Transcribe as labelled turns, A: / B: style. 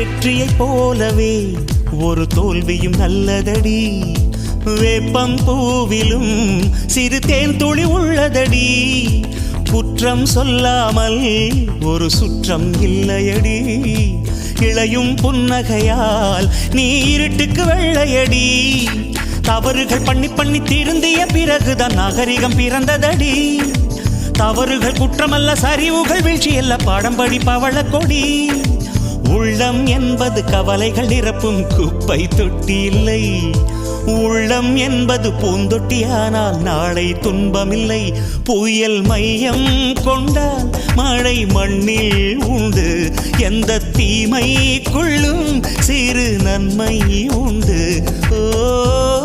A: வெற்றியைப் போலவே ஒரு தோல்வியும் நல்லதடி. வேப்பம் பூவிலும் சிறு தேன் துளி உள்ளதடி. குற்றம் சொல்லாமல் ஒரு சுற்றம் இல்லையடி. இளையும் புன்னகையால் நீ இருட்டுக்கு வெள்ளையடி. தவறுகள் பண்ணி பண்ணி திருந்திய பிறகுதான் நாகரிகம் பிறந்ததடி. தவறுகள் குற்றமல்ல, சரிவுகள் வீழ்ச்சியல்ல, பாடம்படி பவள கொடி. உள்ளம் என்பது கவலைகள் நிரப்பும் குப்பை தொட்டி இல்லை. உள்ளம் என்பது பூந்தொட்டியானால் நாளை துன்பமில்லை. புயல் மையம் கொண்டால் மழை மண்ணில் உண்டு. எந்த தீமைக்குள்ளும் சிறு நன்மை உண்டு. ஓ